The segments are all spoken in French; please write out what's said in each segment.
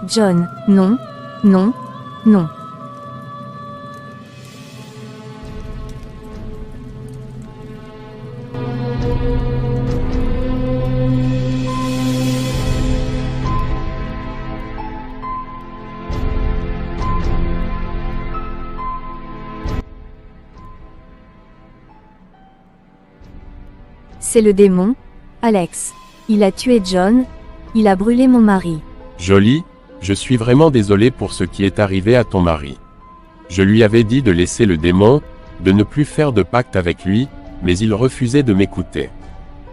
John, non, non, non. C'est le démon, Alex. Il a tué John, il a brûlé mon mari. Jolie, je suis vraiment désolé pour ce qui est arrivé à ton mari. Je lui avais dit de laisser le démon, de ne plus faire de pacte avec lui, mais il refusait de m'écouter.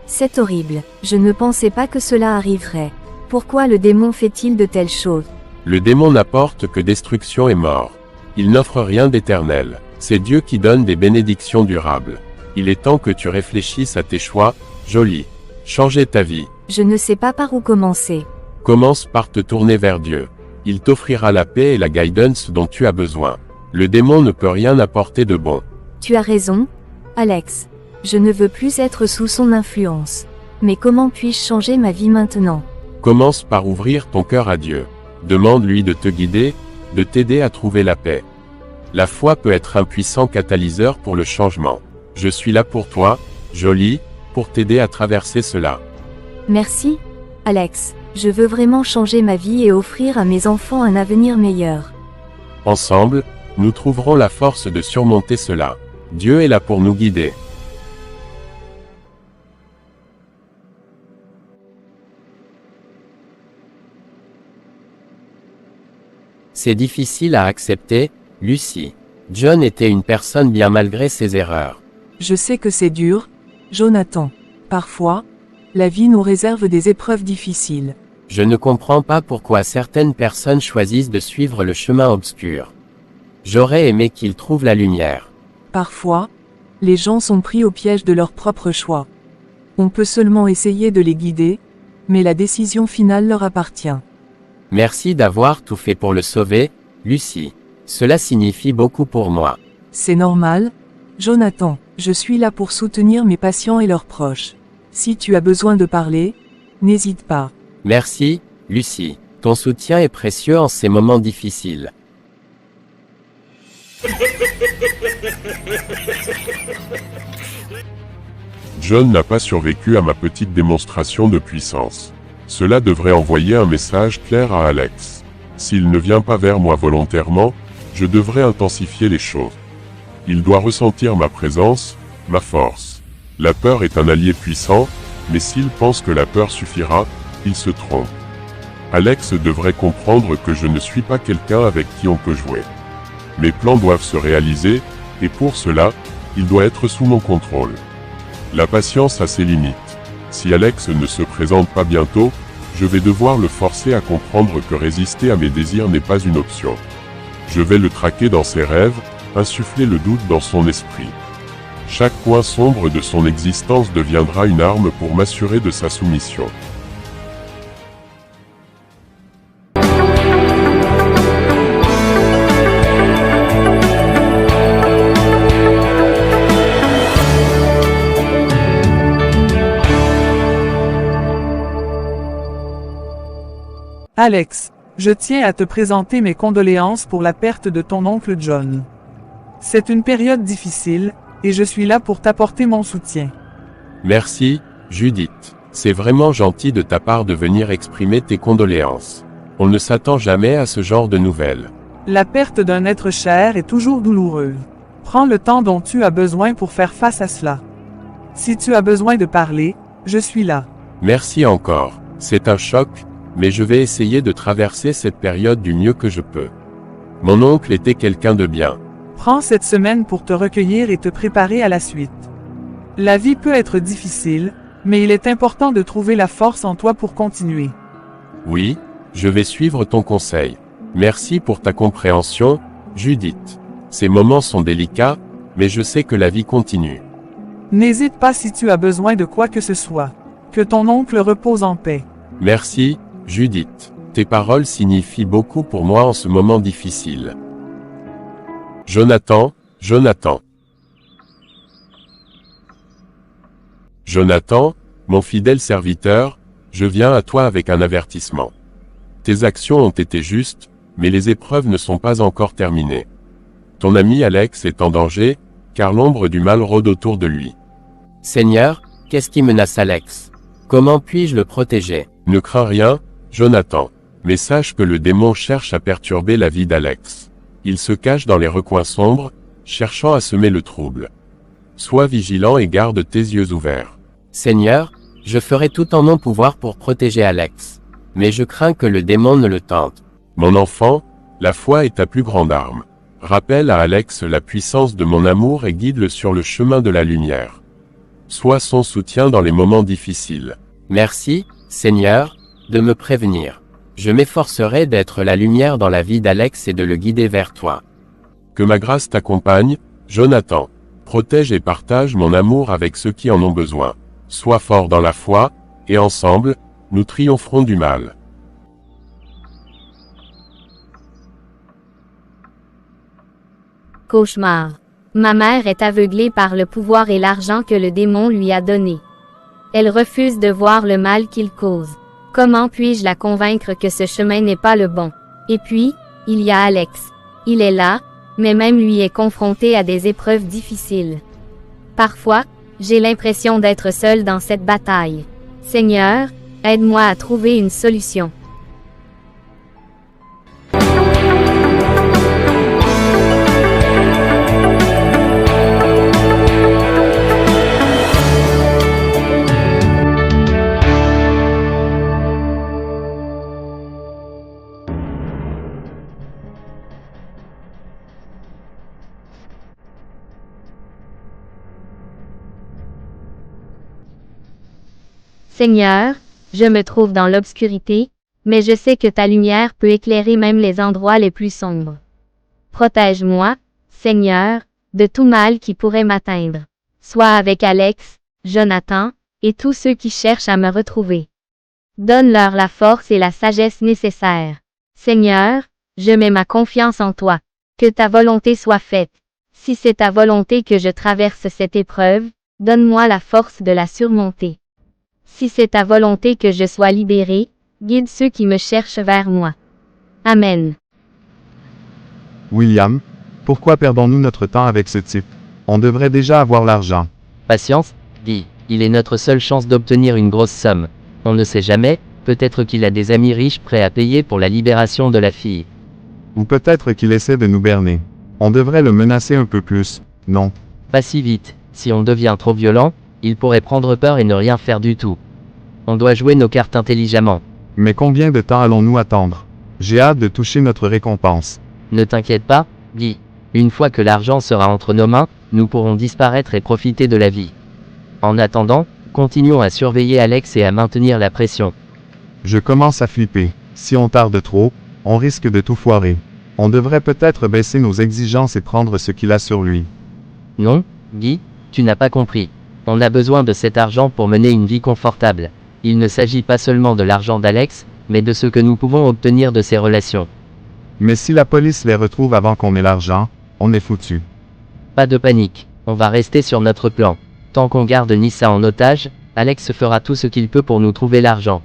C'est horrible, je ne pensais pas que cela arriverait. Pourquoi le démon fait-il de telles choses? Le démon n'apporte que destruction et mort. Il n'offre rien d'éternel. C'est Dieu qui donne des bénédictions durables. Il est temps que tu réfléchisses à tes choix, Jolie. Changer ta vie. Je ne sais pas par où commencer. Commence par te tourner vers Dieu. Il t'offrira la paix et la guidance dont tu as besoin. Le démon ne peut rien apporter de bon. Tu as raison, Alex. Je ne veux plus être sous son influence. Mais comment puis-je changer ma vie maintenant? Commence par ouvrir ton cœur à Dieu. Demande-lui de te guider, de t'aider à trouver la paix. La foi peut être un puissant catalyseur pour le changement. Je suis là pour toi, Jolie, pour t'aider à traverser cela. Merci, Alex. Je veux vraiment changer ma vie et offrir à mes enfants un avenir meilleur. Ensemble, nous trouverons la force de surmonter cela. Dieu est là pour nous guider. C'est difficile à accepter, Lucie. John était une personne bien malgré ses erreurs. Je sais que c'est dur, Jonathan. Parfois, la vie nous réserve des épreuves difficiles. Je ne comprends pas pourquoi certaines personnes choisissent de suivre le chemin obscur. J'aurais aimé qu'ils trouvent la lumière. Parfois, les gens sont pris au piège de leur propre choix. On peut seulement essayer de les guider, mais la décision finale leur appartient. Merci d'avoir tout fait pour le sauver, Lucie. Cela signifie beaucoup pour moi. C'est normal, Jonathan. Je suis là pour soutenir mes patients et leurs proches. Si tu as besoin de parler, n'hésite pas. Merci, Lucie. Ton soutien est précieux en ces moments difficiles. John n'a pas survécu à ma petite démonstration de puissance. Cela devrait envoyer un message clair à Alex. S'il ne vient pas vers moi volontairement, je devrais intensifier les choses. Il doit ressentir ma présence, ma force. La peur est un allié puissant, mais s'il pense que la peur suffira, il se trompe. Alex devrait comprendre que je ne suis pas quelqu'un avec qui on peut jouer. Mes plans doivent se réaliser, et pour cela, il doit être sous mon contrôle. La patience a ses limites. Si Alex ne se présente pas bientôt, je vais devoir le forcer à comprendre que résister à mes désirs n'est pas une option. Je vais le traquer dans ses rêves, insuffler le doute dans son esprit. Chaque coin sombre de son existence deviendra une arme pour m'assurer de sa soumission. Alex, je tiens à te présenter mes condoléances pour la perte de ton oncle John. C'est une période difficile, et je suis là pour t'apporter mon soutien. Merci, Judith. C'est vraiment gentil de ta part de venir exprimer tes condoléances. On ne s'attend jamais à ce genre de nouvelles. La perte d'un être cher est toujours douloureuse. Prends le temps dont tu as besoin pour faire face à cela. Si tu as besoin de parler, je suis là. Merci encore. C'est un choc, mais je vais essayer de traverser cette période du mieux que je peux. Mon oncle était quelqu'un de bien. Prends cette semaine pour te recueillir et te préparer à la suite. La vie peut être difficile, mais il est important de trouver la force en toi pour continuer. Oui, je vais suivre ton conseil. Merci pour ta compréhension, Judith. Ces moments sont délicats, mais je sais que la vie continue. N'hésite pas si tu as besoin de quoi que ce soit. Que ton oncle repose en paix. Merci, Judith. Tes paroles signifient beaucoup pour moi en ce moment difficile. Jonathan, Jonathan. Jonathan, mon fidèle serviteur, je viens à toi avec un avertissement. Tes actions ont été justes, mais les épreuves ne sont pas encore terminées. Ton ami Alex est en danger, car l'ombre du mal rôde autour de lui. Seigneur, qu'est-ce qui menace Alex? Comment puis-je le protéger? Ne crains rien, Jonathan. Mais sache que le démon cherche à perturber la vie d'Alex. Il se cache dans les recoins sombres, cherchant à semer le trouble. Sois vigilant et garde tes yeux ouverts. Seigneur, je ferai tout en mon pouvoir pour protéger Alex. Mais je crains que le démon ne le tente. Mon enfant, la foi est ta plus grande arme. Rappelle à Alex la puissance de mon amour et guide-le sur le chemin de la lumière. Sois son soutien dans les moments difficiles. Merci, Seigneur, de me prévenir. Je m'efforcerai d'être la lumière dans la vie d'Alex et de le guider vers toi. Que ma grâce t'accompagne, Jonathan. Protège et partage mon amour avec ceux qui en ont besoin. Sois fort dans la foi, et ensemble, nous triompherons du mal. Cauchemar. Ma mère est aveuglée par le pouvoir et l'argent que le démon lui a donné. Elle refuse de voir le mal qu'il cause. Comment puis-je la convaincre que ce chemin n'est pas le bon? Et puis, il y a Alex. Il est là, mais même lui est confronté à des épreuves difficiles. Parfois, j'ai l'impression d'être seule dans cette bataille. Seigneur, aide-moi à trouver une solution. Seigneur, je me trouve dans l'obscurité, mais je sais que ta lumière peut éclairer même les endroits les plus sombres. Protège-moi, Seigneur, de tout mal qui pourrait m'atteindre. Sois avec Alex, Jonathan, et tous ceux qui cherchent à me retrouver. Donne-leur la force et la sagesse nécessaires. Seigneur, je mets ma confiance en toi. Que ta volonté soit faite. Si c'est ta volonté que je traverse cette épreuve, donne-moi la force de la surmonter. Si c'est ta volonté que je sois libéré, guide ceux qui me cherchent vers moi. Amen. William, pourquoi perdons-nous notre temps avec ce type? On devrait déjà avoir l'argent. Patience, Guy. Il est notre seule chance d'obtenir une grosse somme. On ne sait jamais, peut-être qu'il a des amis riches prêts à payer pour la libération de la fille. Ou peut-être qu'il essaie de nous berner. On devrait le menacer un peu plus, non? Pas si vite. Si on devient trop violent, il pourrait prendre peur et ne rien faire du tout. On doit jouer nos cartes intelligemment. Mais combien de temps allons-nous attendre? J'ai hâte de toucher notre récompense. Ne t'inquiète pas, Guy. Une fois que l'argent sera entre nos mains, nous pourrons disparaître et profiter de la vie. En attendant, continuons à surveiller Alex et à maintenir la pression. Je commence à flipper. Si on tarde trop, on risque de tout foirer. On devrait peut-être baisser nos exigences et prendre ce qu'il a sur lui. Non, Guy, tu n'as pas compris. On a besoin de cet argent pour mener une vie confortable. Il ne s'agit pas seulement de l'argent d'Alex, mais de ce que nous pouvons obtenir de ces relations. Mais si la police les retrouve avant qu'on ait l'argent, on est foutu. Pas de panique, on va rester sur notre plan. Tant qu'on garde Nissa en otage, Alex fera tout ce qu'il peut pour nous trouver l'argent.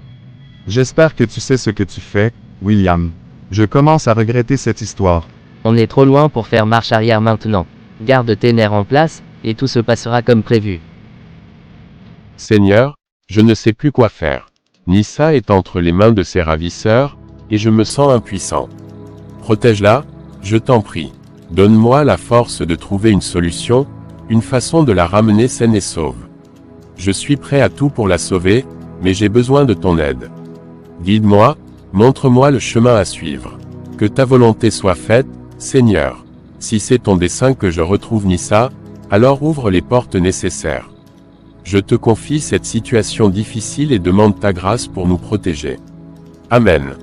J'espère que tu sais ce que tu fais, William. Je commence à regretter cette histoire. On est trop loin pour faire marche arrière maintenant. Garde tes nerfs en place, et tout se passera comme prévu. Seigneur, je ne sais plus quoi faire. Nissa est entre les mains de ses ravisseurs, et je me sens impuissant. Protège-la, je t'en prie. Donne-moi la force de trouver une solution, une façon de la ramener saine et sauve. Je suis prêt à tout pour la sauver, mais j'ai besoin de ton aide. Guide-moi, montre-moi le chemin à suivre. Que ta volonté soit faite, Seigneur. Si c'est ton dessein que je retrouve Nissa, alors ouvre les portes nécessaires. Je te confie cette situation difficile et demande ta grâce pour nous protéger. Amen.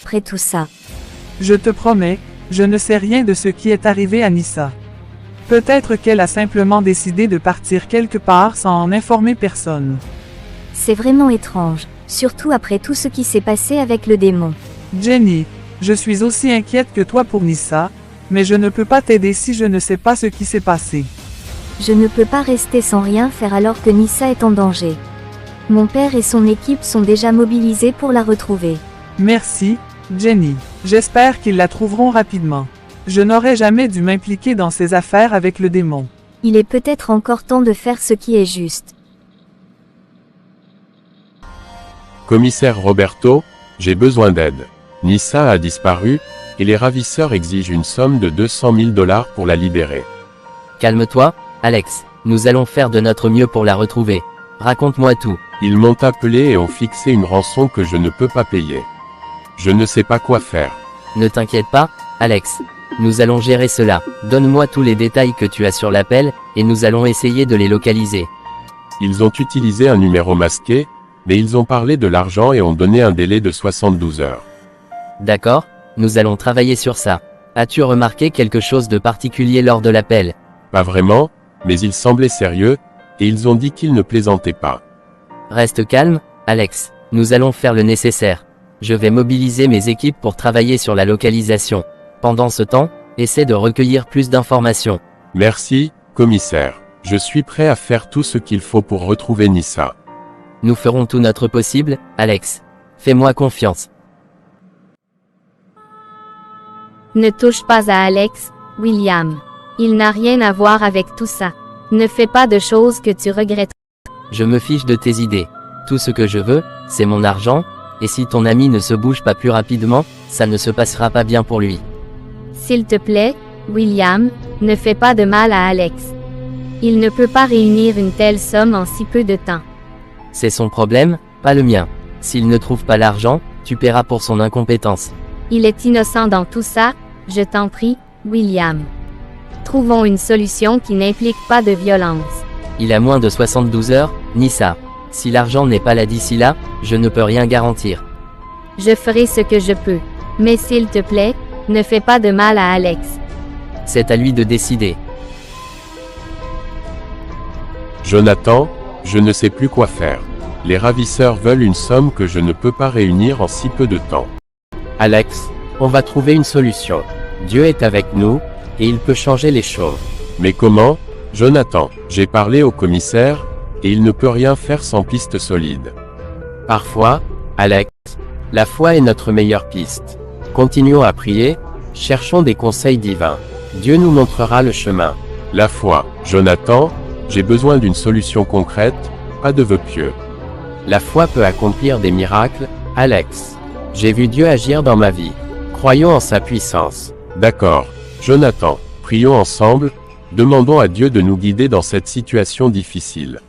Après tout ça, Je te promets, je ne sais rien de ce qui est arrivé à Nissa. Peut-être qu'elle a simplement décidé de partir quelque part sans en informer personne. C'est vraiment étrange, surtout après tout ce qui s'est passé avec le démon. Jenny, je suis aussi inquiète que toi pour Nissa, mais je ne peux pas t'aider si je ne sais pas ce qui s'est passé. Je ne peux pas rester sans rien faire alors que Nissa est en danger. Mon père et son équipe sont déjà mobilisés pour la retrouver. Merci, Jenny. J'espère qu'ils la trouveront rapidement. Je n'aurais jamais dû m'impliquer dans ces affaires avec le démon. Il est peut-être encore temps de faire ce qui est juste. Commissaire Roberto, j'ai besoin d'aide. Nissa a disparu, et les ravisseurs exigent une somme de 200 000 $ pour la libérer. Calme-toi, Alex. Nous allons faire de notre mieux pour la retrouver. Raconte-moi tout. Ils m'ont appelé et ont fixé une rançon que je ne peux pas payer. Je ne sais pas quoi faire. Ne t'inquiète pas, Alex. Nous allons gérer cela. Donne-moi tous les détails que tu as sur l'appel, et nous allons essayer de les localiser. Ils ont utilisé un numéro masqué, mais ils ont parlé de l'argent et ont donné un délai de 72 heures. D'accord, nous allons travailler sur ça. As-tu remarqué quelque chose de particulier lors de l'appel? Pas vraiment, mais ils semblaient sérieux, et ils ont dit qu'ils ne plaisantaient pas. Reste calme, Alex. Nous allons faire le nécessaire. Je vais mobiliser mes équipes pour travailler sur la localisation. Pendant ce temps, essaie de recueillir plus d'informations. Merci, commissaire. Je suis prêt à faire tout ce qu'il faut pour retrouver Nissa. Nous ferons tout notre possible, Alex. Fais-moi confiance. Ne touche pas à Alex, William. Il n'a rien à voir avec tout ça. Ne fais pas de choses que tu regrettes. Je me fiche de tes idées. Tout ce que je veux, c'est mon argent, et si ton ami ne se bouge pas plus rapidement, ça ne se passera pas bien pour lui. S'il te plaît, William, ne fais pas de mal à Alex. Il ne peut pas réunir une telle somme en si peu de temps. C'est son problème, pas le mien. S'il ne trouve pas l'argent, tu paieras pour son incompétence. Il est innocent dans tout ça, je t'en prie, William. Trouvons une solution qui n'implique pas de violence. Il a moins de 72 heures, Nissa. Si l'argent n'est pas là d'ici là, je ne peux rien garantir. Je ferai ce que je peux. Mais s'il te plaît, ne fais pas de mal à Alex. C'est à lui de décider. Jonathan, je ne sais plus quoi faire. Les ravisseurs veulent une somme que je ne peux pas réunir en si peu de temps. Alex, on va trouver une solution. Dieu est avec nous, et il peut changer les choses. Mais comment, Jonathan? J'ai parlé au commissaire, et il ne peut rien faire sans piste solide. Parfois, Alex, la foi est notre meilleure piste. Continuons à prier, cherchons des conseils divins. Dieu nous montrera le chemin. La foi, Jonathan, j'ai besoin d'une solution concrète, pas de vœux pieux. La foi peut accomplir des miracles, Alex. J'ai vu Dieu agir dans ma vie. Croyons en sa puissance. D'accord, Jonathan, prions ensemble, demandons à Dieu de nous guider dans cette situation difficile.